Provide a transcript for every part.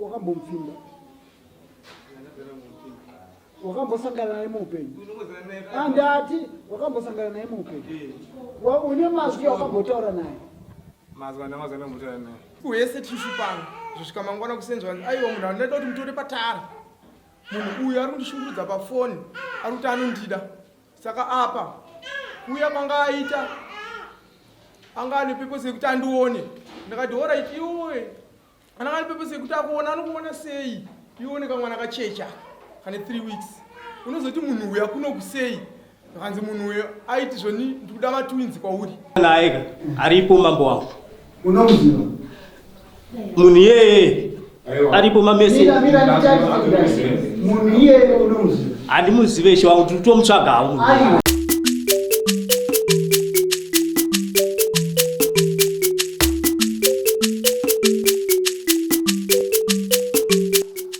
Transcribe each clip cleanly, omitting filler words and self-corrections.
wakambomfimba wakambosangana naye muupenyu andati wakambosangana naye muupenyu une mazwi wakambotaura naye uyese tishu pano zvosvika mangwana kusenzwa aiwa munhu anoda kuti mutore patara munhu uyu ari kundishungurudza pafoni ari kuti anondida saka apa kuya kwanga aita anga ane pepose yekuti andione ndakati orit iwe ananga ane pepose yekuti akuona anokuona sei ione kamwana kachecha kane 3 weeks unozoti munhu uyu akunokusei akanzi munhu uyu aiti zvoni ndikuda matwinzi kwauri naeka aripo mambo wangu unomuziva munhu yeye aripo mamese munhu iyeye unomuziva handimuzive she wangu titomutsvagawo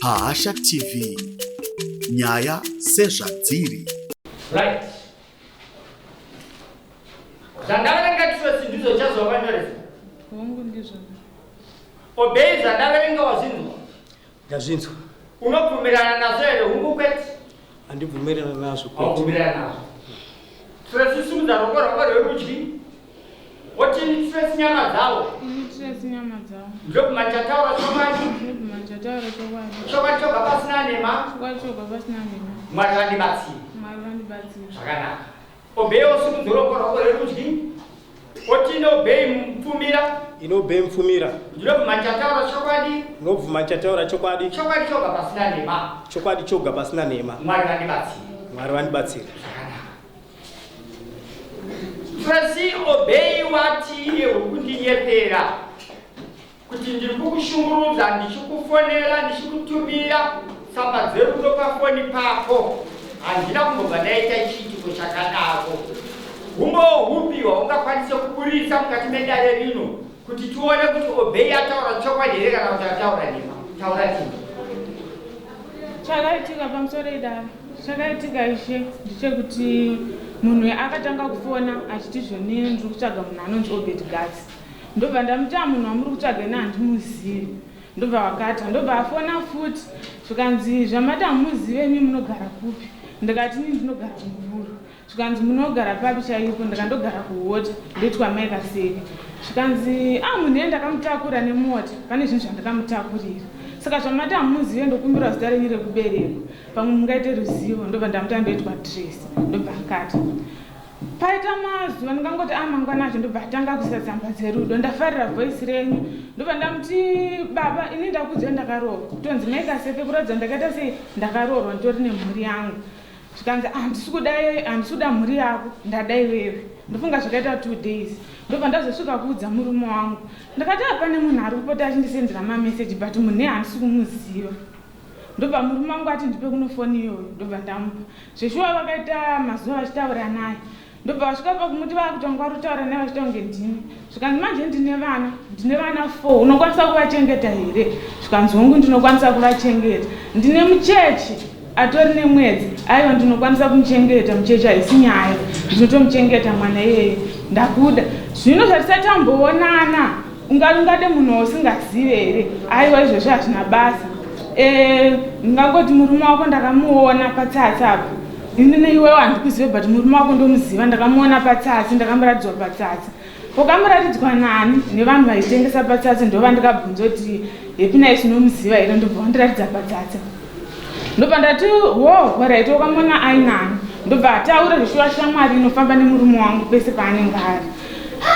Hasha TV nyaya sezvadziri right zvandaverenga tisoti ndizo chazovakanyoresa hongu ndizvo obei zvandaverenga wazvinzwa ndazvinzwa unobvumirana nazvo here hungu kwete handibvumirana nazvo kwete wabvumirana nazvo tiresisumudza roko rwako rwerudyi wotini tiresi nyama dzavo tiresi nyama dzavo ndokumachataura chokwadi ndobvumachataura chokwadi chokwadi choga pasina nema chokwadi choga pasina nema mwari vandibatsira mwari vandibatsira zvakanaka obei osumudza roko rwako rwerudyi wotini obei mupfumira inobhei mupfumira ndinobvumachataura chokwadi nobvuma chataura chokwadi chokwadi choga pasina nema chokwadi choga pasina nema mwari vandibatsira mwari vandibatsira Tresi obei wati iye ukundinyepera kuti ndiri kukushungurudza ndichikufonera ndichikutumira tsamba dzerudo pafoni pako handina kumbobva ndaita chiitiko chakadaro humbo hupi hwaungakwanise kuburitsa mukati medare rino kuti tione kuti obei ataura chokwadi here kana kuti ataura nema taura tini chakaitika pamusoro edare chakaitika ishe ndechekuti munhu akatanga kufona achiti zvoni ndiri kutsvaga munhu anonzi obedgasi ndobva ndamuta munhu wamuri kutsvaga ine handimuzivi ndobva wakata ndobva afona futi zvikanzi zvamata hamuzive imi munogara kupi ndikati ini ndinogara kumvuru zvikanzi munogara papi chaipo ndikandogara kuhota ndoitwa maikaseki zvikanzi munhu iye ndakamutakura nemota pane zvinhu zvandakamutakurira saka zvamata hamuzive ndokumbira zita renyu rekuberekwa pamwe mungaite ruzivo ndobva ndamuta ndoitwa trace ndobva akata paita mazuva ndingangoti amangwana acho ndobva atanga kuisa tsamba dzerudo ndafarira voice renyu ndobva ndamuti baba ini ndakudzwa ndakaroorwa kutonzi maikaseke kuratidza ndakaita sei ndakaroorwa nditori nemhuri yangu zvikanzi handisi kuda mhuri yako ndada iwewe ndofunga zvakaita 2 days ndobva ndazosvika kuudza murume wangu ndakati pane munhu ari kupota achindisendera mameseji but munhu handisi kumuziva ndobva murume wangu ati ndipe kunofoni iyoyo ndobva ndamupa zveshuwa vakaita mazuva vachitaura naye ndobva vasvika pakumuti vakutanga vari kutaura naye vachita kunge ndini zvikanzi manje ndine vana 4 unokwanisa kuvachengeta here zvikanzi hongu ndinokwanisa kuvachengeta ndine muchechi atori nemwedzi aiwa ndinokwanisa kumuchengeta muchechi haisi nyaya ndinotomuchengeta mwana iyeye ndakuda zvino zvatisatamboonana ungade munhu usingazive here aiwa izvozvo hazvina basa ndingangoti murume wako ndakamuona patsatsi apa ini neiwewo handikuzive but murume wako ndomuziva ndakamuona patsatsi ndakamuratidzwa patsatsi ukamuratidzwa nani nevanhu vaitengesa patsatsi ndova ndikabvunza kuti hepinai sinomuziva here ndobva wandiratidza patsatsi ndobva ndati oraiti wakamuona ainani ndobva ataura zvishuwa shamwari inofamba nemurume wangu pese paanenge ari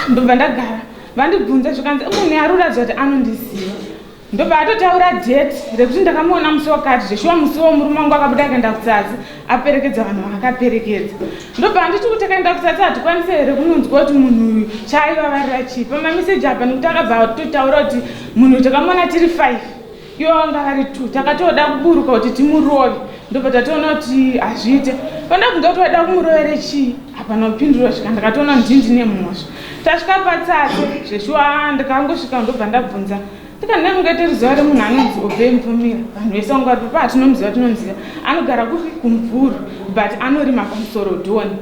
ndobva ndagara vandibvunza zvikanzi munhu ari kuratidza kuti anondiziva ndobva atotaura date rekuti ndakamuona musi wakati zveshuwa musi womurume wangu akabuda akaenda kutsatsi aperekedza vanhu vaakaperekedza ndobva handiti kuti akaenda kutsatsi hatikwanisi here kunonzwa kuti munhu uyu chaivavarira chii pamameseji apa nekuti akabva atotaura kuti munhu takamuona tiri 5 iwo vanga vari 2 takatoda kuburuka kuti timurove ndobva tatoona kuti hazviite pandabvunza kuti waida kumurovere chii hapana kupindura svika ndakatoona ndindine mhosva tasvika patsatsi zveshuwa ndikangosvika ndobva ndabvunza ndikandamungaite ruziva remunhu anonzi obei mupfumira vanhu vese vanga vari papa tinomuziva anogara kuri kumvuru but anorima pamusoro dhoni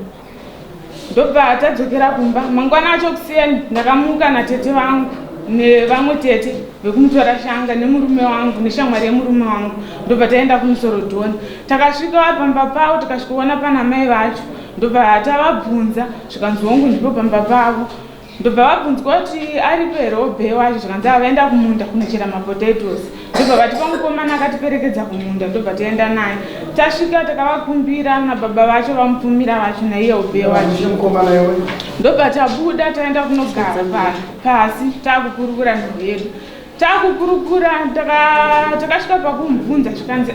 ndobva tadzokera kumba mangwana acho kuseni ndakamuka natete vangu nevamwe tete vekumutora shanga nemurume wangu neshamwari yemurume wangu ndobva taenda kumusorodhoni. Takasvika pamba pavo tikasvikaona pana mai vacho ndobva tavabvunza zvikanzi hongu ndipo pamba pavo. Ndobva vabvunzwa kuti aripo here obhei wacho zvikanzi avaenda kumunda kunochera mapotatoes. Ndobva vatipa mukomana akatiperekedza kumunda ndobva taenda naye. Tasvika takavakumbira nababa vacho vamupfumira vacho naiye obhei wacho. Ndobva tabuda taenda kunogara pasi takukurukura nzvimbo yedu. Takukurukura takasvika pakumubvunza zvikanzi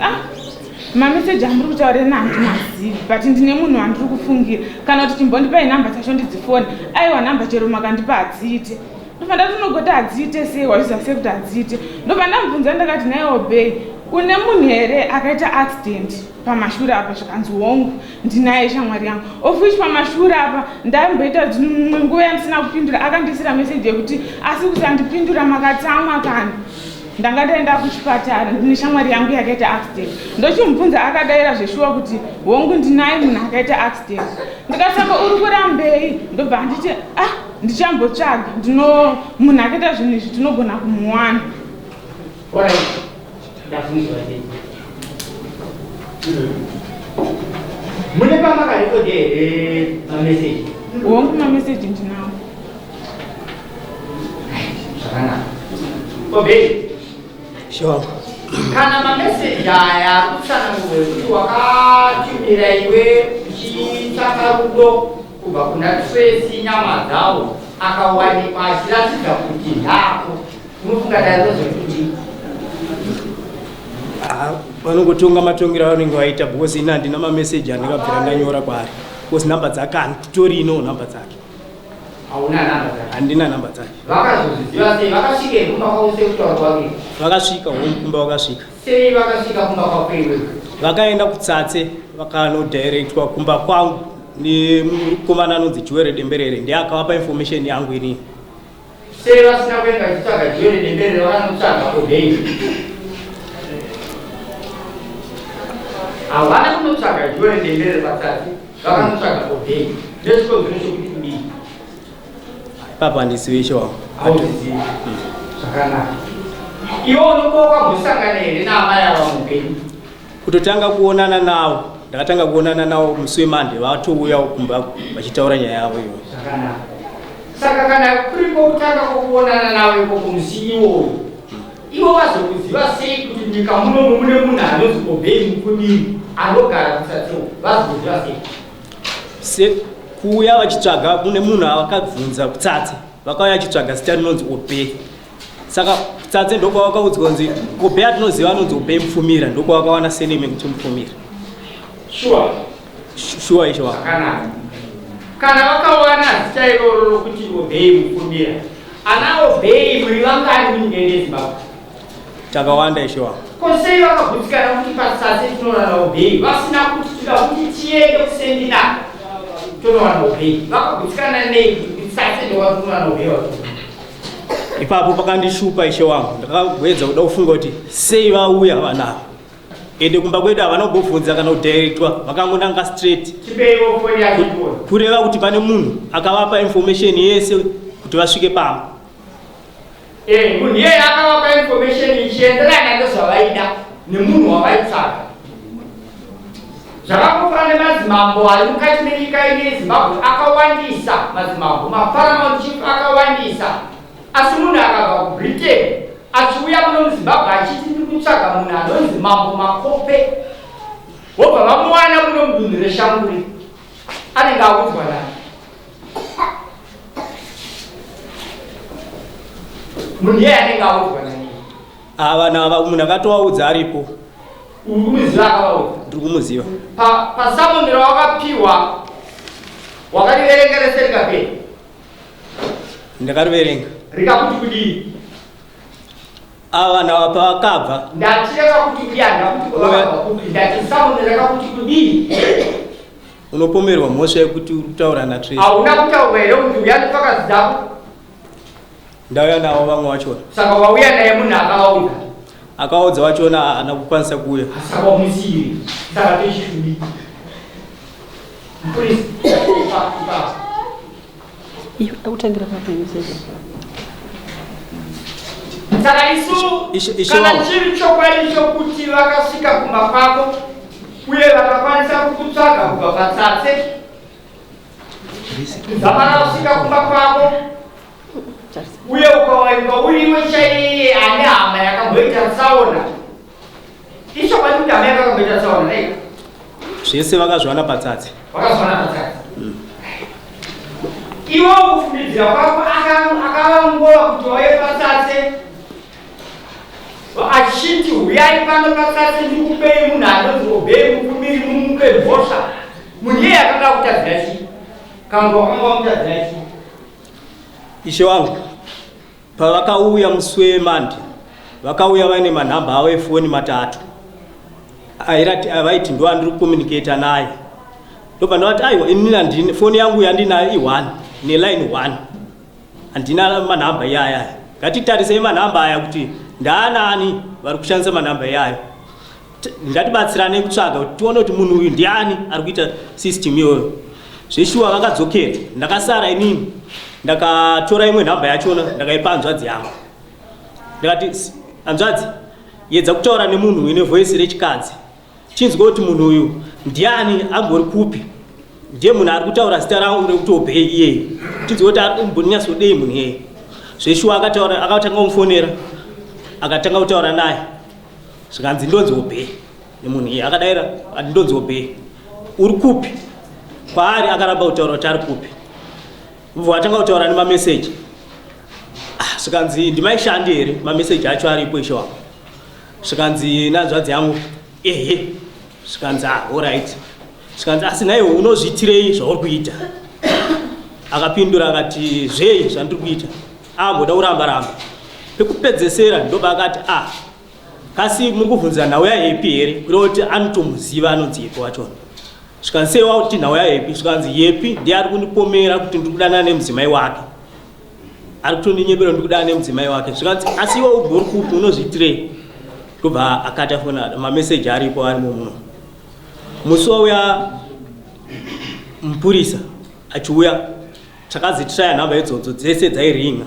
mameseji amuri kutaurira handimazivi but ndine munhu wandiri kufungira kana kuti chimbondipai nhamba dzacho ndidzifone. Aiwa nhamba chero makandipa adziite. Ndobva ndatinogoti adziite sei waziva sei kuti adziite. Ndobva ndamubvunza ndakati naye obhei une munhu here akaita accident pamashure apa zvikanzi hongu ndinaye shamwari yangu of which pamashure apa ndamboita nguva yandisina kupindura akandisira meseji yekuti asi kuti andipindura makatsamwa kana ndanga ndaenda kuchipatara ndine shamwari yangu yakaita accident. Ndochimubvunza akadayira zveshuwa kuti hongu ndinaye munhu akaita accident. Ndikasaka uri kurambei ndobva nditi ndichambotsvaga munhu akaita zvinhu izvi tinogona kumuwana. Mune pamakarekodi here mameseji? Hongu mameseji ndinawo. Zvakanaka. Obhei. Sure. Kana mameseji aya kutsanangurwe kuti wakatumira iwe uchitsvaka rudo kubva kuna Tracy nyama dzavo akawanikwa achiratidza kuti ndako, unofunga dai rozvekuti vanongotonga matongero avanenge vaita because ina handina mameseji andingabvira ndanyora kwaari because nhamba dzake handitorino nhamba dzake. hauna nhamba dzake? Handina nhamba dzake. Vakazozviziva sei? Vakasvika kumba kwavo sekutaura kwake? Vakasvika kumba vakasvika. Sei vakasvika kumba kwako iwe? Vakaenda kutsatse vakanodirectwa kumba kwangu nemukomana anonzi Joere Demberere ndiye akavapa information yangu ini. Sei vasina kuenda vachitsvaga Joere Demberere vakanotsvaga Obhei? Havana kunotsvaga Joere Demberere patsatse, vakanotsvaga Obhei. Ndezvikonzero chokuti kudii? Papa handisiwe shuwa. Hauzivi. Zvakanaka. Iwe unokuva kwambosangana here naamai ava mupenyu? Kutotanga kuonana navo, ndakatanga kuonana navo musi weMonday vatouya kumba vachitaura nyaya yavo iyoyo. Zvakanaka. Saka kana kuripo kutanga kwokuonana navo ikoko musi iwoyo, ivo vazokuziva sei kuti nyika munomu mune munhu anonzi Obhei Mufumiri anogara kutsatsewo, vazokuziva sei? Kuuya vachitsvaga kune munhu avakabvunza kutsatse vakauya vachitsvaga zita rinonzi Obhei. Saka kutsatse ndokwavakaudzwa kunzi Obhei atinoziva anonzi Obhei Mufumira, ndokwavakawana seneme kuti Mufumira. Sure. Sure isho. Zvakanaka. Kana vakawana zita iroro rokuti Obhei Mufumira, ana Obhei muri vangani munyika yeZimbabwe? Takawanda isho. Ko sei vakabvunzikana kuti patsatse tinowana Obhei vasina kuti tida kuti tiende kusendina tonowana Obhei? Vakabvunzikana nei kuti tsatse ndowatinowana Obhei wacho? Ipapo pakandishupa ishe wangu, ndakagwedza kuda kufunga kuti sei vauya vanavo ende kumba kwedu havana kubvunza kana kudirectwa, vakangonanga straight. Chipeiwo foni yachipona kureva kuti pane munhu akavapa information yese kuti vasvike pamba. Munhu iyeye akavapa information ichienderana nezvavaida nemunhu wavaitsvaga. Zvakangofana nemadzimambo ari mukati menyika ine yeZimbabwe akawandisa, madzimambo maparamount chief akawandisa. Asi munhu akabva kuBritain achiuya muno muZimbabwe achiti ndiri kutsvaga munhu anonzi Mambo Makope, vobva vamuwana muno mudunhu reShanguri, anenge akudzwa nani? Munhu iyeye anenge akudzwa nani? Ava munhu akatovaudza aripo. Uri kumuziva akavaudza? Ndiri kumuziva. Pasamoni rawakapiwa wakariverenga rese rikapera? Ndakariverenga. Rikakuti kudii? Ava nava pavakabva. Ndatireva kuti kudii, ndakuti ndati Samoni rakakuti kudii? Unopomerwa mhosva yekuti uri kutaura naTracy. Hauna kutaurwa here kuti uya ndipfaka zidzako? Ndauya navo vamwe vachona. Saka wauya naye munhu akavaudza? Akaudza vachona haana kukwanisa kuuya. Saka wamusiyire. Saka tochidii? Mupurisi. Akutangira papeniseza. saka isu kana chiri chokwadi chokuti vakasvika kumba kwako uye vakakwanisa kukutsvaga kubva patsatse zamana kusvika kumba kwako uye ukawanikwa uriwe chaiye ane hama yakamboita tsaona ichokwadi kuti hama yakakamboita tsaona nai zvese vakazviwana patsatse iwo kufundidzira kwako akavangova kuti wauye patsatse achiti uyai pano patsatse ndikupei munhu anonzi Obey mufumiri mumupe mhosva munhu iye akada kutadzira chii kanga wakanga wamutadzira chii ishe wangu pavakauya musi wemande vakauya vaine manhamba avo efoni matatu vaiti ndo andiri kukomuniketa naye ndobva ndavati aiwa inini handini foni yangu yandinayo i1 neline 1 handina manhamba iyaya ngatitarisei manhamba aya kuti ndaanani vari kushandisa manhamba iyayo ngatibatsirane kutsvaga kuti tione kuti munhu uyu ndiani ari kuita system iyoyo zveshuwa vakadzokera ndakasara inini ndakatora imwe nhamba yachona ndakaipa hanzvadzi yangu ndakati hanzvadzi yedza kutaura nemunhu uine voisi rechikadzi chinzwa kuti munhu uyu ndiani angori kupi ndiye munhu ari kutaura zita rangu rekuti Obey iyeye chinzwa kuti ari kumbonyatsodei munhu iyeye zveshuwa akatanga kumufonera akatanga kutaura naye zvikanzi ndonzi Obey nemunhu iye akadaira ndonzi Obey uri kupi kwaari akaramba kutaura kuti ari kupi ubva atanga kutaura nemameseji zvikanzi ndimaishandi here mameseji acho aripo ishe wangu zvikanzi nanzvadzi yangu ehe zvikanzi alright zvikanzi asi naiwe unozviitirei zvauri kuita akapindura akati zvei zvandiri kuita amboda kuramba pekupedzesera ndoba akati kasi muri kubvunzira nhauya yepi here kureva kuti anotomuziva anonzi yepi wachona zvikanzi sei wakuti nhauya yepi zvikanzi yepi ndiye ari kundipomera kuti ndiri kudanana nemudzimai wake ari kutondinyeberera ndiri kudana nemudzimai wake zvikanzi asi iwe ugori kupi unozviitirei ndobva akatafona mameseji aripo arimo muno musi wauya mupurisa achiuya takazitishaya nhamba idzodzo dzese dzairinga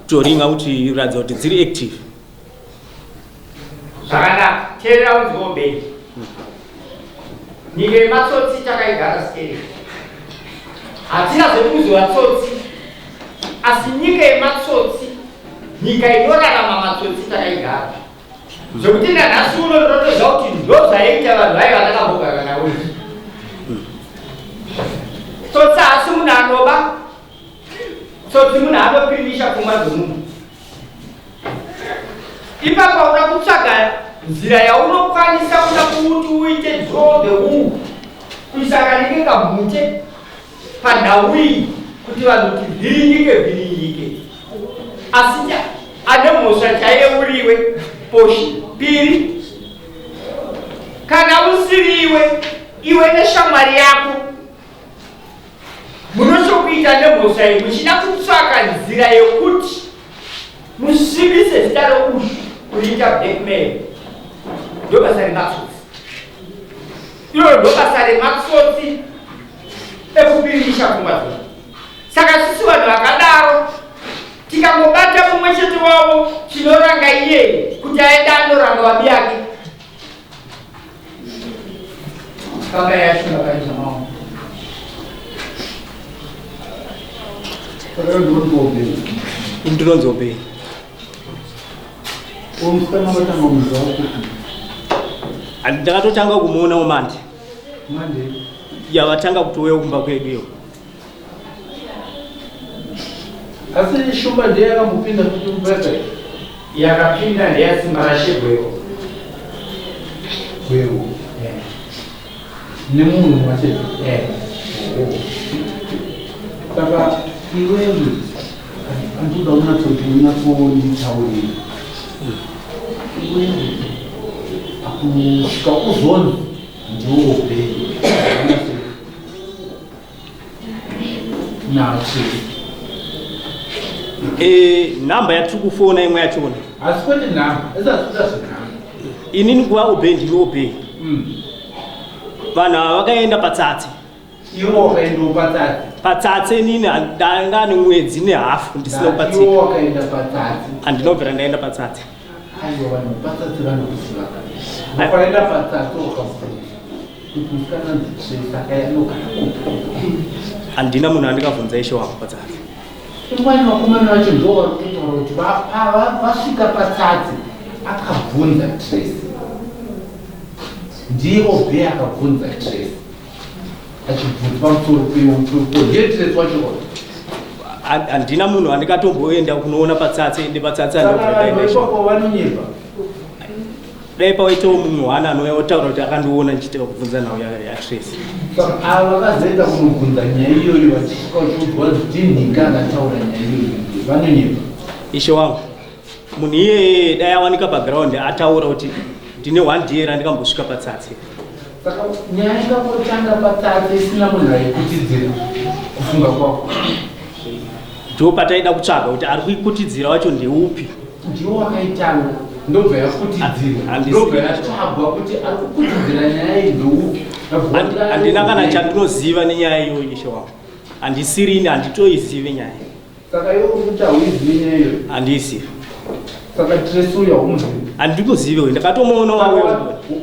kutoringa kuti ratidza kuti dziri active zvakanaka teerera unzi Obey nyika yematsotsi takaigara sikeri hatina zvekuzova tsotsi asi nyika yematsotsi nyika inorarama matsotsi takaigara zvokuti nanhasi uno ndinotoziva kuti ndo zvaita vanhu vaiva vakambogara nawo tsotsi hasi munhu anoba tsotsi munhu anopirisha pfungwa dzomunhu ipapo uda kutsvaga nzira yaunokwanisa kuda kuti uite draw the wool kuisa kanike kamhute pandau iyi kuti vanhu kuti vhiringike asi ane mhosva chaiyeuriwe poshi piri kana usiriwe iwe neshamwari yako munochokuita nemhosva iyi muchida kutsvaka nzira yekuti musvibise zita roushu kuita blackmail ndobasa rematsotsi iro ndobasa rematsotsi ekubirisha pfungwa dzedu saka sisi vanhu vakadaro tikangobata mumwe chete wavo chinoranga iye kuti aende anoranga vabi yake kanga yachona kaita maoko ndinonzi Obey ndakatotanga kumuona umande yavatanga kutouya kumba kwedu iyo asi shumba ndiye yakambopinda kuti kubeka yakapinda ndeyasimba rashegweko gwero nemunhu wachete saka iwewe andikuda unatsoti unatsonditaurira iwewe akusvika uzoni ndiwobe nasi nhamba yatiri kufona imwe yachona asi kwete nhamba ezazvida zvenhamba inini kuva Obey ndini Obey vanhu ava vakaenda patsatse Iwo wakaenda patsatse. Patsatse nini ndanga nemwedzi nehafu ndisina kubatsika. Iwo wakaenda patsatse. Andinobvira ndaenda patsatse. Aiwa vanhu patsatse vanokuziva. Wakaenda patsatse wakafunga. Kuti musikana ndisaka yanogara. Handina munhu andikabvunza ishe wangu patsatse. Imweni vakomana vacho ndo vari kutaura kuti vasvika patsatse akabvunza Tracy. Ndiye Obey akabvunza Tracy. Achibvunza pamusoro peupo. Ndiye Tracy wacho handina munhu andikatomboenda kunoona patsatse ende patsatse vanonyepa. Dai pawaitawo munhu wana anouya otaura kuti akandiona ndichita kubvunza nhau yaTracy. Ava vakazoenda kunobvunza nyaya iyoyo vachisvika vachiudzwa kuti ndinga akataura nyaya iyoyo vanonyepa. Ishe wangu munhu iyeye dai awanika paground ataura kuti ndine 1 day randikambosvika patsatse. Saka nyaya ingangotanga patsatse isina munhu aikutidzira kufunga kwako. Ndo pataida kutsvaga kuti ari kuikutidzira wacho ndeupi. Ndiwo wakaitanga ndobva yakutidzira. Ndobva yatsvagwa kuti ari kukutidzira nyaya iyi ndeupi. Handina kana chandinoziva nenyaya iyoyo ishe wangu. Handisirini, handitoizive nyaya. Saka iwe kuti hauizivi nyaya iyoyo? Handisivi. Saka Tracy uya haumuzivi? Handikuzive, ndakatomuona wawe.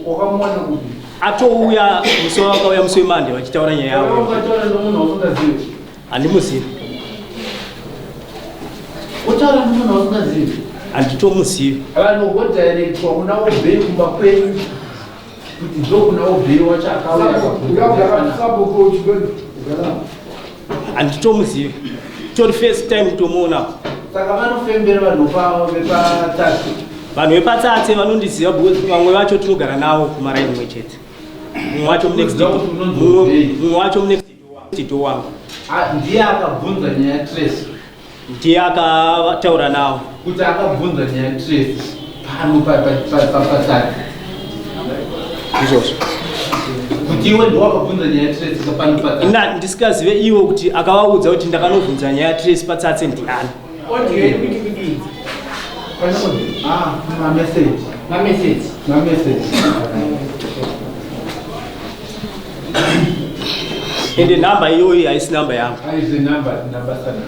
Wakamuona kuti? Atouya musi wakauya musi wemande vachitaura nyaya yavo. Wakataura nomunhu wausingazivi? Handimuzivi. Utaura nomunhu wausingazivi? Handitomuzivi. Vanhu vodhairektwa kuna Obey kumba kwenyu kuti ndo kuna Obey wacho akauya. Handitomuzivi. Tori first time kutomuona. Saka vanofembera vanhu vepatsatse. Vanhu vepatsatse vanondiziva vamwe vacho tinogara navo kumaraini imwe chete. Mumwe wacho munext door wangu. Ndiye akabvunza nyaya yaTracy. Ndiye akataura navo. Kuti akabvunza nyaya yaTracy pano patsatse. Izvozvo. Kuti iwe ndo wakabvunza nyaya yaTracy pano patsatse. Ndisikazive iwo kuti akavaudza kuti ndakanobvunza nyaya yaTracy patsatse ndiani. Message. Ende namba iyoyi haisi namba yangu. Haisi namba sana.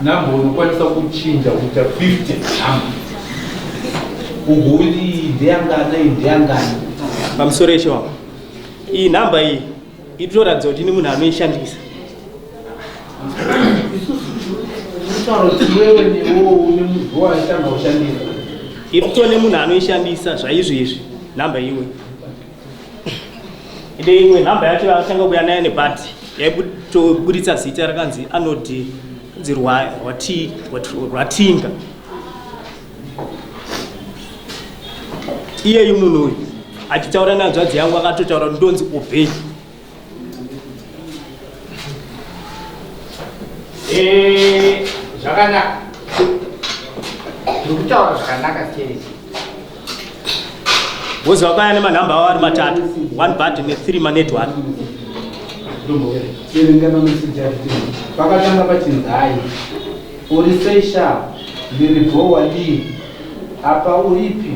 Namba unokwanisa kuchinja kuita 50 namba. Uguri ndeyangana. Pamusoro eshe wangu. Iyi namba iyi itoratidza kuti ini munhu anoishandisa. Irikutone munhu anoishandisa zvaizvizvi namba iwe. Ide imwe namba yacho akatanga kuuya nayo nebhati yaitoburitsa zita rakanzi anoti Rwatinga. Iyeyu munhu uyu achitaura nanzvadzi yangu akatotaura ndonzi Obey. Zvakanaka. Ndikutaura zvakanaka sei? Wozi wakaya nemanhamba avo ari matatu, 1 button ne3 manetwork. Serengana message yacho. Pakatanga pachinzi hai. Uri sei sharp? Ndiri bhowa dii. Apa uripi?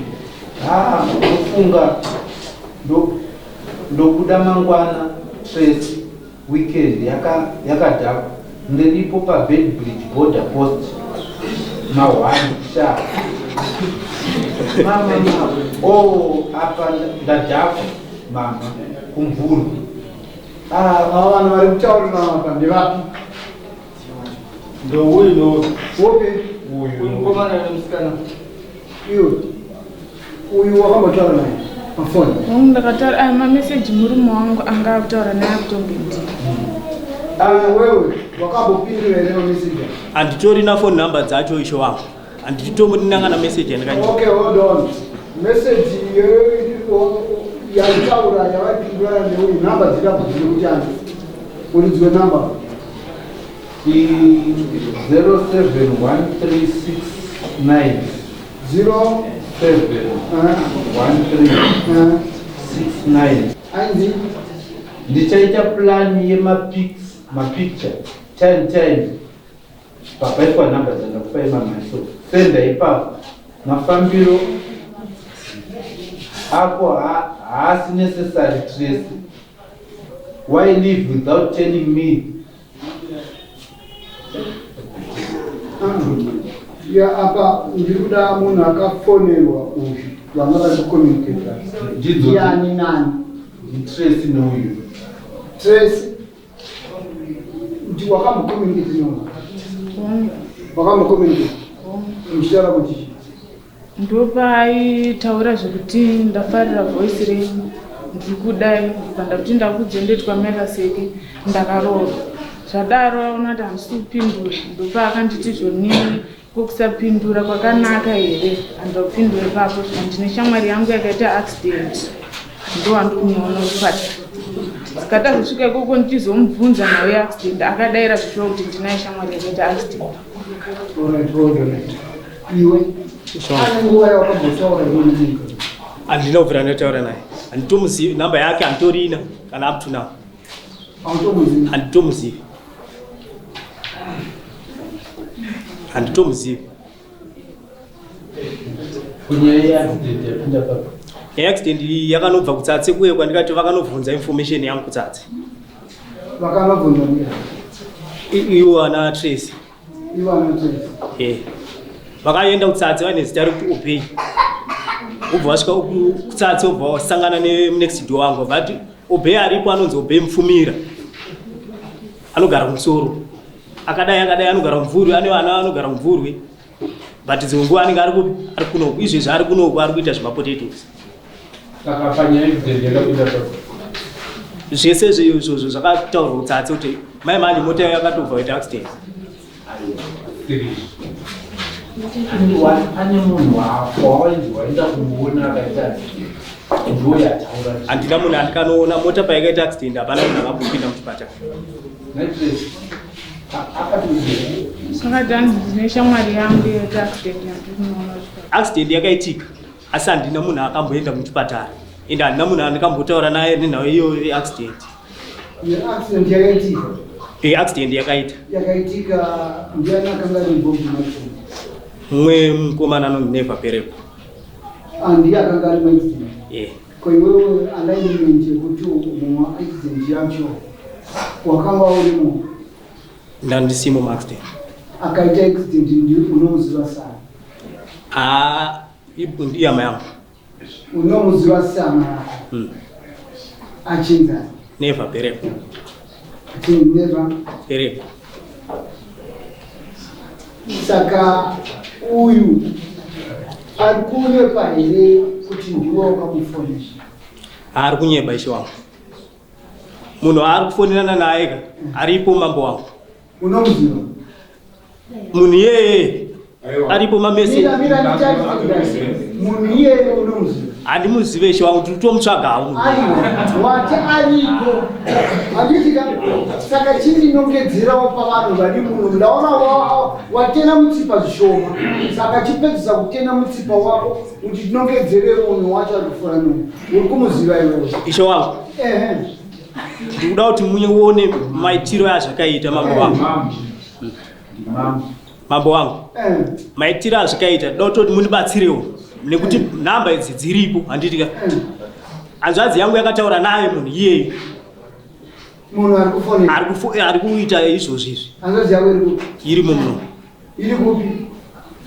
Ndofunga ndobuda mangwana Tracy weekend yakadhakwa. Ndiripo paBedbridge border post ma1 sharp. Mama apa ndadhakwa mama kumvuru. Vanhu vari kutaurira apa ndevapi? Ndouyu Obey. uyu mukomana nemusikana. Uyu wakambotaura naye pafoni? Ndakataura mameseji murume wangu anga kutaura naye kutonge ndii. Wewe wakambopindura here mameseji? Handitorina phone number dzacho ishe wangu. Handitomboninangana message yandikanyora. Okay, hold on. Message yaitaura yavaipindura neuyu namba dzidabvuzire kuti anzi uridzwe namba 07136 71369 ainzi ndichaita plan yemapicture time papaitwa namba dzandakupai mamaiso senda ipapo mafambiro ako haasi necessary Tracy Why leave without telling me? Ya apa ndikuda munhu akafonerwa uyu vanga vari kucommunicata yani nani Tracy nouyu. Tracy ndi wakambokommunicate nonga wakambokommunicate muchitaura kuti ndopaitaura zvekuti ndafarira voice renyu ndiri kudai panda kuti ndakudze ndoitwa mekaseki ndakaroorwa zvadaro unati handisi kupindura ndopa akanditi zvonini kokusapindura kwakanaka here handakupindura ipapo ndine shamwari yangu yakaita accident ndo handikunoona kupata sikatazosvika ikoko ndichizomubvunza nawo yeaccident akadayira zvishuwa kuti ndinaye shamwari yakaita accident. iwe ane nguva yawakambotsaura iwenyika handina kubvira ndataura naye handitomuzivi namba yake handitorina kana up to now automuzivi handitomuzivi handitomuzivi Kunyaya yeaccident yapinda papo. accident yakanobva kutsatse uye kwandikati vakanovhunza information yangu kutsatse vakanobvunza ndia iwo ana Tracy ivo ana Tracy vakaenda kutsatse vane zita rekuti Obey ubva vasvika kutsatse ubva wasangana nenext door wangu vati Obey aripo anonzi Obey Mufumira anogara kumusoro akadai anogara mumvurwi ane vana anogara mumvurwi but dzimwe nguva anenge ari kunoku izvezvi ari kunoku ari kuita zvemapotatoes Kakafanya accident yakapinda papo. zvese izvozvo zvakataurwa kutsatse kuti mai manje mota yakatobva kuita accident. Ane munhu wawaenda kumuona akaita ndo yataura. Handina munhu andikanoona mota paikaita accident hapana munhu akambopinda muchipatara. Sakati handine shamwari yangu yakaita accident handikunoona kupata. Accident yakaitika asi handina munhu akamboenda muchipatara ende handina munhu andikambotaura naye nenhau iyo accident. accident yakaitika Accident yakaitika ndiani akanga ari involved muaccident mumwe mukomana anonzi Never Perepo. ndiye akanga ari muaccident ko iwewe alignment yekuti mumwe accident yacho wakanga urimo Ndandisimo muaccident. akaita accident ndi unomuziva sana iyama yangu unomuziva sana yako achinzani Never Perepo. Never Perepo. saka uyu ari kunyepa here kuti ndiwo wakamufonesha ari kunyeba ishe wangu munhu ari kufonirana naye aripo mambo wangu unomuziva munhu iyeye aripo mamese munhu iyeye unomuziva handimuzive ishe wangu titomutsvagawo wati aripo handitika saka chindinongedzerawo pavanhu vari muno ndaona watena mutsipa zvishoma saka chipedzisa kutena mutsipa wako kuti tinongedzere munhu wacho ari kufura nomu uri kumuziva iwewe ishe wangu ndikuda kuti muone maitiro azvakaita mambo wangu maitiro azvakaita ndoda kutoti mundibatsirewo nekuti nhamba idzi dziripo handitika hanzvadzi yangu yakataura naye munhu iyeyu munhu ari kuita izvozvo izvi hanzvadzi yako iri kupi irimo muno iri kupi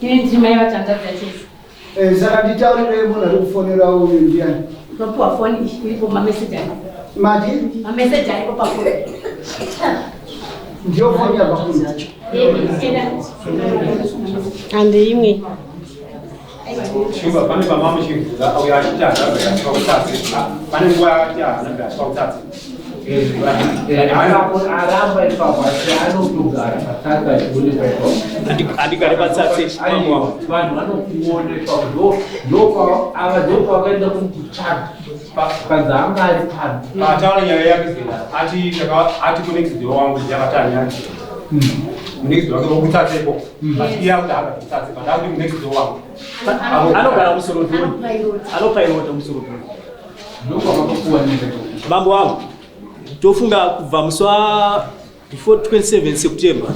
ndimai vatanzavya chese saka nditaurirei munhu ari kufonera uyu ndiani unopiwa foni iripo mameseji aripo mati mameseji aripo pafoni ndiyo foni yabvakuni hande imwe Shumba pane pamama chikuza auya achita zvazvakasvika kutsatsi pane nguva yakati haana asvika kutsatsi aramba ipapo asi anotogara patanga chionekwa ipapo handigare patsatse mambo wangu vanhu vanokuona ipapo ndopavakaenda kumukutsvaga kanza anga ari pano pataura nyaya yake zera ati kunexidhiro wangu yakatanya munexidhiro wake wokutsatseko asi iye akuti haga kutsatse but akuti munexidhiro wangu anogara musorotoni anopailota musorotoni ndopavakakuwanira mambo wangu tofunga kubva muswa before 27 September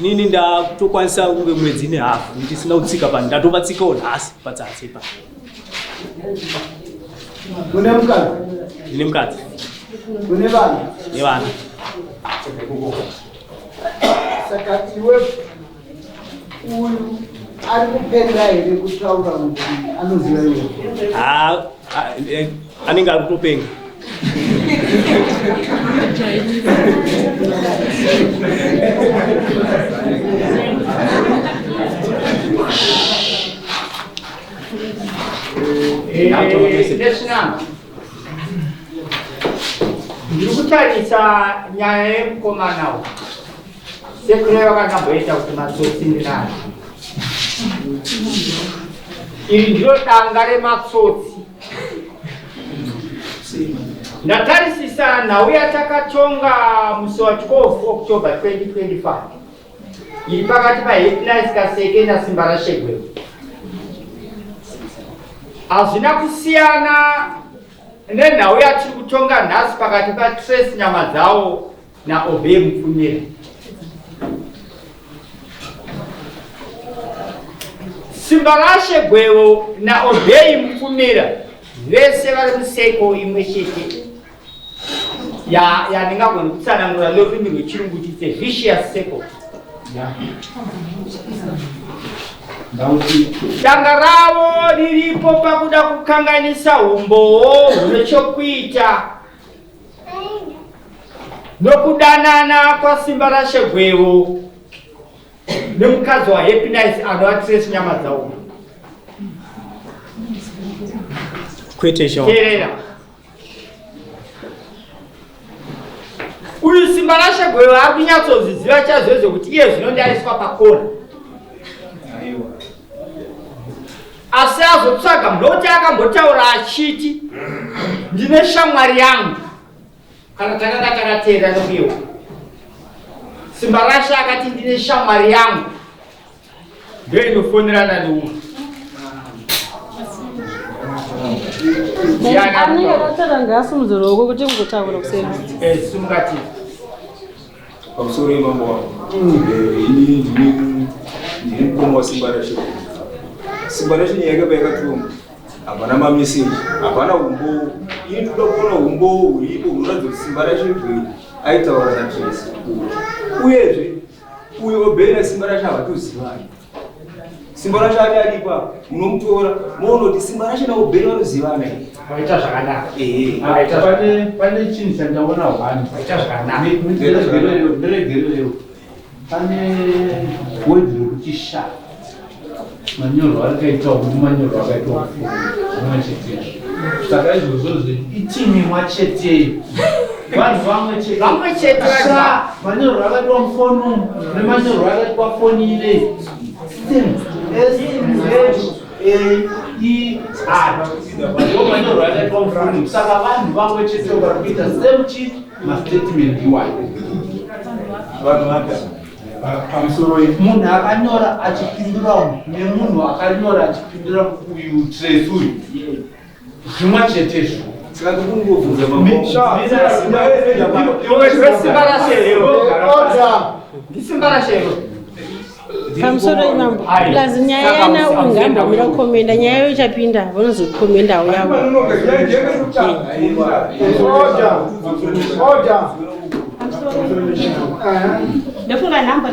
nini ndatokwanisa kunge mwedzi nehafu ndisina kutsika pano ndatopatsikawo nhasi patsatse pa une mukadzi ndine mukadzi une vana nevana saka iwe uyu ari kupenda here kutaura kuti anoziva iwe anenge ari kutopenga Desna ndiri kutarisa nyaya yemukomanawo sekure vakanamboita kuti matsotsi ndinani iri ndiro danga rematsotsi ndatarisisa nhau yatakatonga musi wa 12 October 2025 iri pakati paHappiness Kaseke naSimba Rashegwero. Hazvina kusiyana nenhau yatiri kutonga nhasi pakati paTrace Nyamadzao naObey Mupfumira. Simba Rashegwero naObey Mupfumira vese vari museko imwe chete yandingagoni kutsanangura lorurimi rwechirungu chite vicious circle. Danga ravo riripo pakuda kukanganisa umboo hunechokuita nokudanana kwaSimba Rashegwero nemukadzi waHappiness anova Trace Nyamadzao. Terera uyu Simba Rashegwero ari kunyatsoziziva chazvozvo kuti iye zvino ndaiswa pakona asi azotsvaga mnoti akambotaura achiti ndine shamwari yangu kana takanga takateera nokuyewo Simba Rashe akati ndine shamwari yangu ndiyo inofonerana neumwe anenge akataranga asumuziro woko kuti ngotaura kusema sumukati pamusoro yemambo wangu ini ndiri mukoma waSimba Rashe. Simba Rashe yakaba yakatonga hapana mameseji hapana umbo ini toda kuona umbo huripo hunoratidza kuti Simba Rashe aitaura naTrace uyezve uyu Obey naSimba Rashe havatozivani. Simba Rashe ati aripa munomutora moona kuti Simba Rashe naObey vanozivana vaita zvakanaka. Pane chinhu chandaona hwani vaita zvakanaka nderegerero pane wedhi rokuchisha manyorwa arikaitwa kuti manyorwa akaitwa umwe chete. Saka izvozvo itimi imwe cheteyo vanhu vamwe chete manyorwa akaitwa mufoni nemanyorwa akaitwa foni ile ndo manyorwa akaitwa mufoni. Saka vanhu vamwe chete vari kuita same chit mastatement iwayo. vanhu vapya pamusoro munhu akanyora achipindura nemunhu akanyora achipindura uyu Trace uyu zvimwe chetezvo. saka tokungovhunza Simba Rashe pamusoro imambo plus nyaya yana ungambamira komenda nyaya yayo ichapinda vanozokomendawo yavo ndofunga nhamba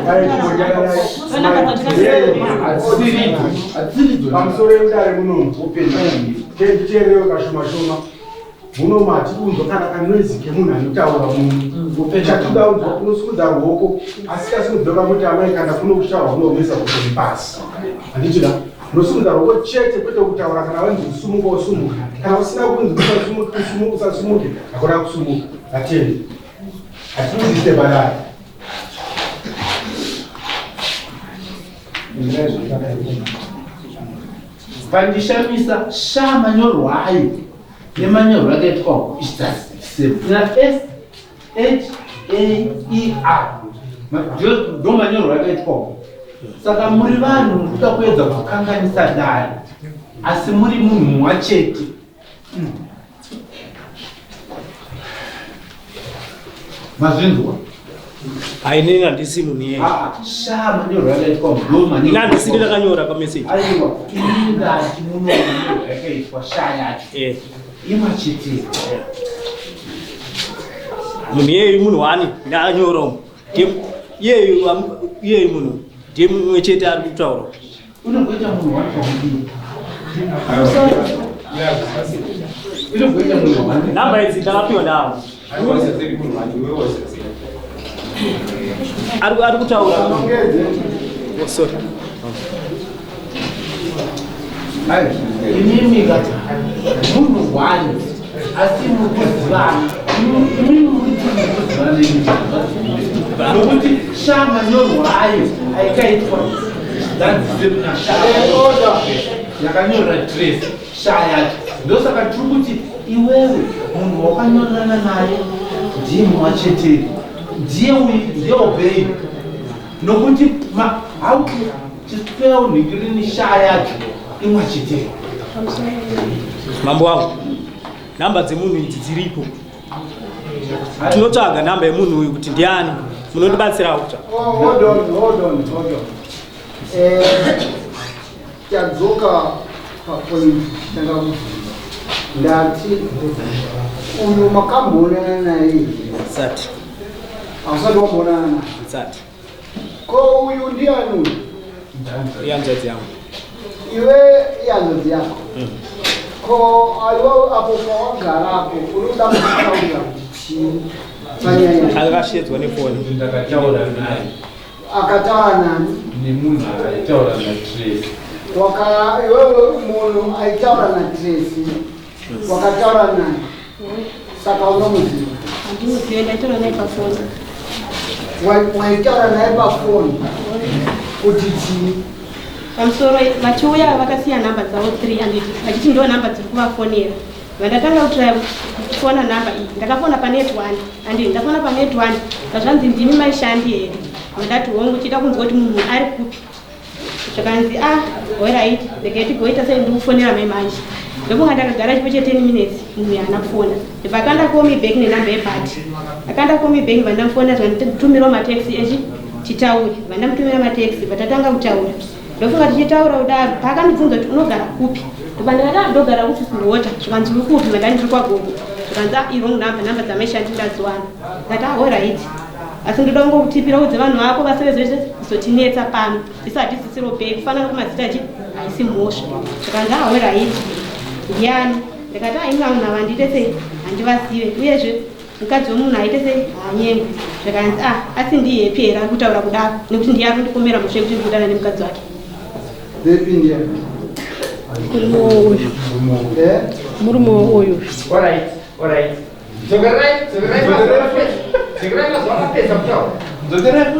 pamusoro yemudare muno teerero kashoma-shoma muno mati unzwa kana kanoizi kemunhu anotaura munhu chatuda unzwa kunosukudza ruoko asi kasimudzoka muti amai kana kuno kushtaurwa kunomesa kuti pasi handichida unosukudza ruoko chete kwete kutaura kana vanzi kusumuka usumuka kana usina kunzi usasumuke hakuda kusumuka atende hatiuziste badari pandishamisa shamanyorwa ayo nemanyorwa akaitwa SHAER ndo manyorwa akaitwa. Saka muri vanhu munoda kuedza kukanganisa dare asi muri munhu mumwe chete. Mazvinzwa hainini handisi munhu yeye shamanyorwa akaitwa ndo manyorwa nandisiri rakanyora pameseji aiwa ini ndati munoona yakaitwa sha yacho imwe chete. munhu yeyu munhu wani ndanyora yeyu munhu ndiye mumwe chete ari kutaura unongoita munhu wani namba idzi ndakapiwa ndavo ari kutaura sorry inimi kati munhu wani asi mukuzivana nokuti shama nyorwayo aikaitwa yakanyora trace sha yacho ndosaka tiri kuti iwewe munhu wakanyorana naye ndiye mumwe chete ndiye obei nokuti how chispel nigirini sha yacho imwe chete mambo wangu namba dzemunhu idzi dziripo tinotsvaga namba yemunhu uyu kuti ndiani munondibatsira kutsvaga hold on tadzoka papoint tanga ndati uyu makamboonana naye sati ausati wamboonana naye sati ko uyu ndiani uyu iyanzadzi yangu iwe iyanzadzi yako ko aiwa apo pawagarapo unoda kutaura kuti panyaya akashedzwa nefoni ndakataura naye akataura nani nemunhu akaitaura natrace iwewe munhu aitaura natrace wakataura nani saka unomuziva handimuzive ndaitaura naye pafoni waitaura naye pafoni kuti chii pamusoro vachiuya vakasiya nhamba dzavo 3 and vachiti ndo nhamba dziri kuvafonera vandatanga kufona nhamba iyi ndakafona panet 1 and ndafona panet 1 zvazvanzi ndimi maishandi here vandati hongu chida kunzwa kuti munhu ari kupi zvakanzi alright ndikaiti goita sei ndikufonera mai manje ndokunga ndakagara chipo che 10 minutes munhu yaana kufona ndibva akanda komi back nenhamba yebhati akanda komi back vandamufonera zvanditumirawo mataxi echitauri vandamutumira mataxi vatatanga kutaura ndofunga tichitaura kudaro paakandibvunza kuti unogara kupi ndoba ndakati ndogara kuti kuota zvikanzi uri kupi vandani ndiri kwagogo zvikanzi irong nhamba dzamaishandi ndadziwana ndati alright asi ndoda kungokutipira kudze vanhu vako vaseveze kuzotinetsa pano isati dzisiro bei kufanana kumazita achi haisi mhosva zvikanzi alright ndiani ndikati aimwe vanhu ava ndiite sei handivazive uyezve mukadzi wemunhu aite sei haanyengwe zvikanzi asi ndiyepi here ari kutaura kudaro nekuti ndiye ari kundikomera mhosva yekuti ndikudana nemukadzi wake Depende. Murumo uyu. Alright.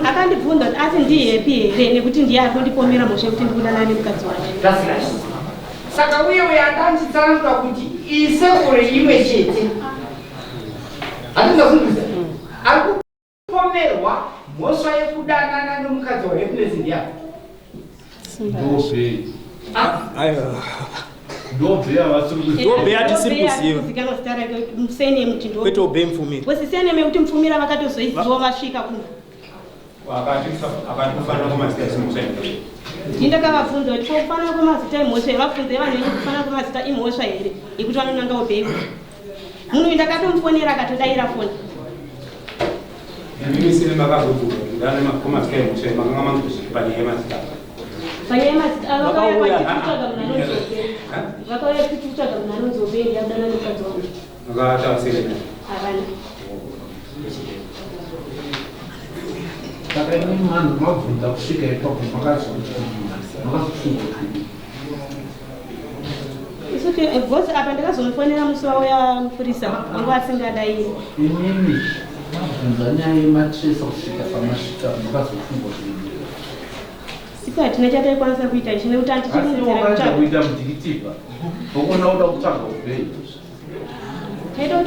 Akandibvunza kuti asi ndiyepi here nekuti ndiye ari kundipomera mhosva yekuti ndikudana nemukadzi wake. Saka uye andanditsanangura kuti ise uri imwe chete. Handizakuzvisa. Ari kupomerwa mhosva yekudanana nemukadzi wake kunezi ndiyako. ndobe atisimuziva kwete obe mfumira wesiseneme kuti mfumira vakatozoiziva vasvika kuno ndindakavabvunza kuti kufanana kwemazita imhosva vabvunze vanhu kufanana kwemazita imhosva here yekuti vanonanga obheko munhu ndakatomufonera akatodaira foni vakauya kuti kutsvaga munhu anonzobei yadana nemukadzi wangu havana saka imwe vanhu mabvunza kusvika ipapo isuti bhosi apa ndakazomufonera musi wauya mupurisa wangu asingadairi inini mabvunza nyaya yematresa kusvika pamasvika makazofungwa siku hatina chataikwanisa kuita ichi nekuti andichiita kuita mudikitivha okuona uda kutsvaga ubei taida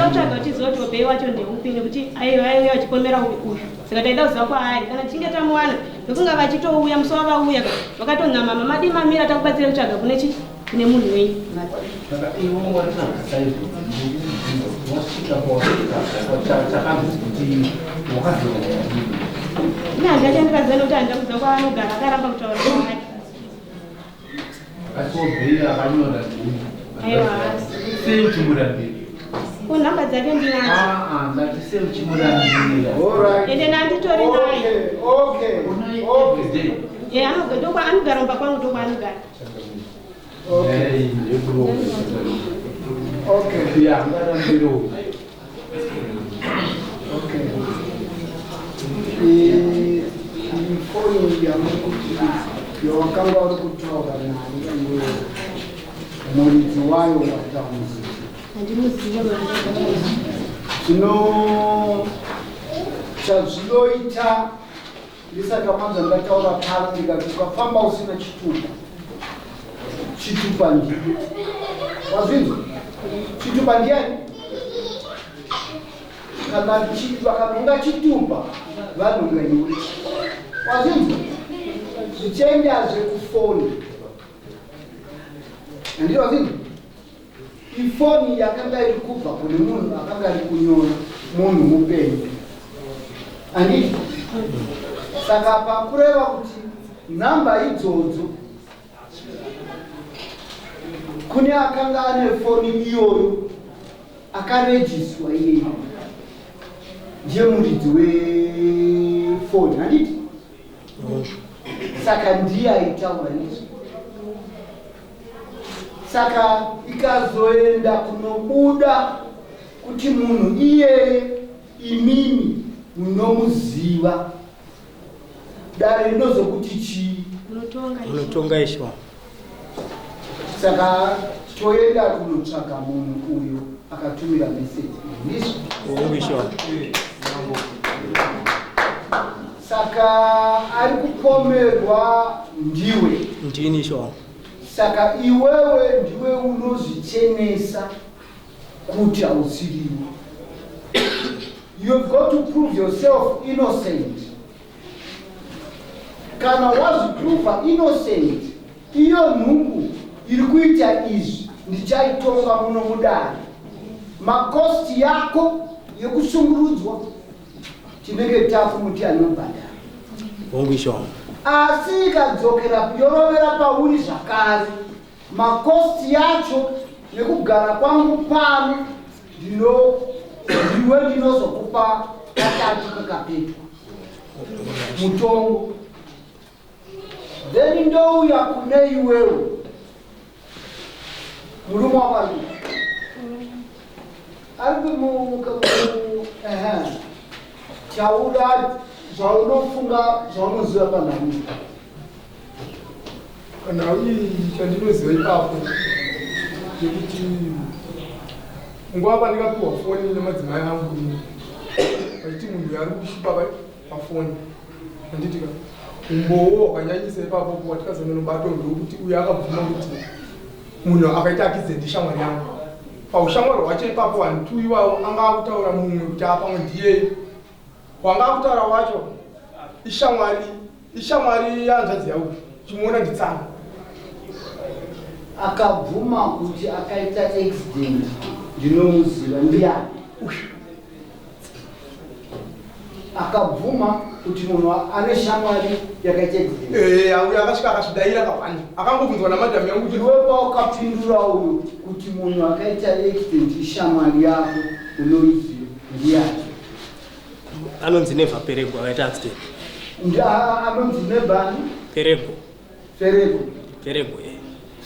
kutsvaga kuti zoti obhei wacho ndeupi nekuti aiuya vachipomera uyu saka taida kuziva kwaari kana tichinge tamuwana ndokunga vachitouya musi wavauya vakatonamama madimamira takubatsira kutsvaga kune munhu wenyu saka ivo watinakasaivo wasvika chakanzi kuti wakazoa ina handachandikaziva nekuti handida kuziva kwaanogara akaramba kutaura kwaari asi obhei akanyora aiwa sei uchimurambiri Namba dzake ndinadzo. Ngatise uchimurangira. Alright. Ende nanditori naye. Okay. Anogara anogara mba kwangu ndo kwanogara. Okay. Okay. Yeah, ngaramiro. Okay. Ifoni ya mkuti yawakanga wali kutoka na muridzi wayo watamuzi. Andimuziva mwana. Tino chazvinoita ndisaka manza ndataura pasi ndikati ukafamba usina chitupa ndiye wazvinzwa chitupa ndiani kana vakanonga chitupa vanonga iwe wazvinzwa zvichiendazve kufoni andii wazvinzwa ifoni yakanga iri kubva kune munhu akanga ari kunyora munhu mupenyu andii saka pakureva kuti nhamba idzodzo kune akanga ane foni iyoyo akarejiswa iyeyo ndiye muridzi wefoni handiti saka ndiye aitaura izvo saka ikazoenda kunobuda kuti munhu iyeye imimi munomuziva dare rinozokuti chii unotonga ishwa saka toenda kunotsvaga munhu uyo akatumira meseji ishwa saka ari kupomerwa ndiwe ndini ishwa saka iwewe ndiwe unozvichenesa kuti hausiriwo. You've got to prove yourself innocent. Kana wazviprova innocent, iyo nhungu iri kuita izvi ndichaitonga muno mudare. Makosti yako yekusungurudzwa tinenge tafumuti anobhadhara. Bongo asi ikadzokera yorovera pauri zvakare makosti yacho nekugara kwangu pano ndiwe ndinozokupa katatu kakapetwa mutongo then ndouya kune iwewe murume waparuka chauda zvaunofunga zvaunoziva panhau panhau iyi chandinoziva ipapo nekuti nguva pandikapiwa foni nemadzimai angu vachiti munhu ari kushupa pafoni handitika umbowo wakanyanyisa ipapo watikazononobata ndokuti uyo akabvuma kuti munhu akaita akizende shamwari yangu paushamwari hwacho ipapo hantu iwavo anga akutaura mumwe kuti apamwe ndiye wanga akutaura wacho ishamwari yanzvadzi yauku chimuona nditsana akabvuma kuti akaita accident ndinomuziva ndiani akabvuma kuti munhu ane shamwari yakaita accident auyo akasvika akazvidayira kapani akangobvunzwa namadhamu yangu kuti iwe paukapindura uyu kuti munhu akaita accident ishamwari yako unoiziva ndiani anonzi Neva Perego akaita accident anonzi nebani Perego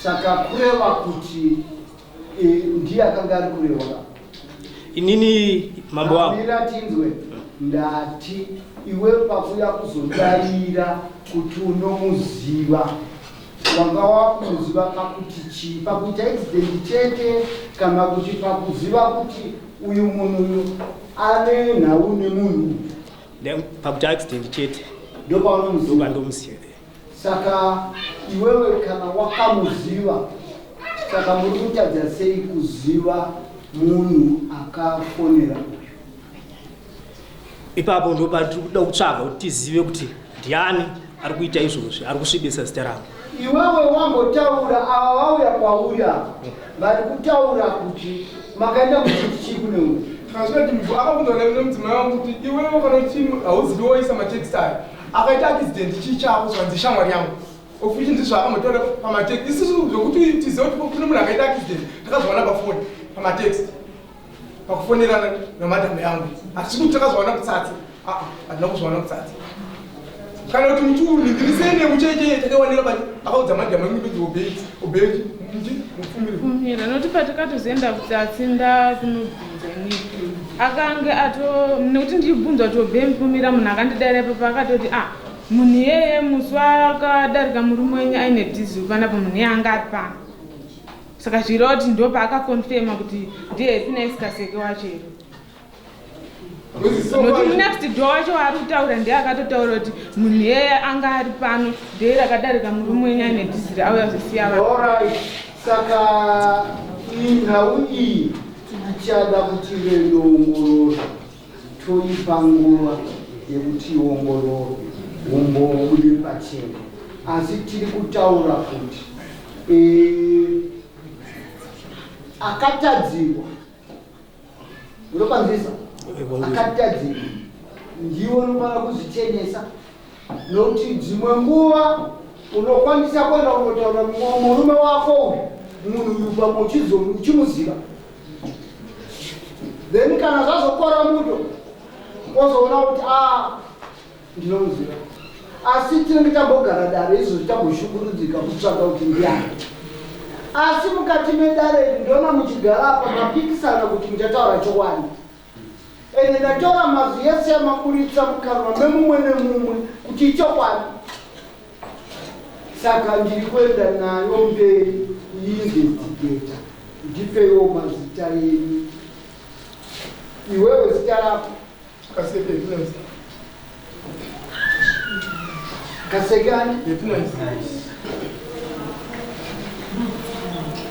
saka kureva kuti ndiye akanga ari kureva inini mambo wangu miratinzwe ndati iwe pakuya kuzodarira kuti unomuziva wanga wakumuziva pakuti chii pakuita accident chete kana kuti pakuziva kuti uyu munhu uyu ane nhau nemunhu pakuita accident chete ndopaunomuziva ndomuziva saka iwewe kana wakamuziva saka muri kutadza sei kuziva munhu akafonera uyu ipapo ndo patikuda kutsvaga kuti tizive kuti ndiani ari kuita izvozvi ari kusvibisa zita rangu iwewe wambotaura ava vauya kwauri apa vari kutaura kuti makaenda kuchiti chii kune uyu azvinati mibvu akabvunzwa nemudzimai wangu kuti iwewe kana kuti hauzivi woisa matext aya akaita accident chii chavo zvanzi shamwari yangu ofichi ndizvo akambotaura pamatext isisu zvokuti tizive kuti kune munhu akaita accident takazwana pafoni pamatext pakufonerana namadhamu yangu asi kuti takazwana kutsatsi hatina kuzwana kutsatsi kana kuti muti uningirisene mucheche takawanira bani akaudza madhamu emududzi mufumira noti patakatozoenda kutsatsi ndakunobvunza inii akange nekuti ndibvunzwa kuti obhei mufumira munhu akandidara ipapo akatoti munhu iyeye musi wakadarika murume wenyu aine dhizi panapo munhu iye anga ari pano saka zvireva kuti ndo paakakonfema kuti ndiye Happiness Kaseke wacho iro nokuti next door wacho waari kutaura ndiye akatotaura kuti munhu iyeye anga ari pano ndiye rakadarika murume wenyu aine dhizi raauya zosiya saka nhau iyi ichada kuti veongororo toipa nguva yekuti iongororo umbobude pachena asi tiri kutaura kuti akatadzirwa unopanzisa akatadzirwa ndiwo unofanira kuzvichenesa nokuti dzimwe nguva unokwanisa kwenda kunotaura murume wako munhu uyu pamwe uchimuziva then kana zvazokora muto ozoona kuti ndinomuziva asi tinenge tambogara dare izvo tamboshukurudzika kutsvaga kuti ndiani asi mukati medare ndiona muchigara apa mapikisana kuti muchataura chokwadi ende ndataura mazwi ese amaburitsa mukanwa memumwe nemumwe kuti ichokwadi saka ndiri kuenda nayo mberi kuinvestigeta ndipewo mazita yenyu iwewe zita rako Kaseke ani?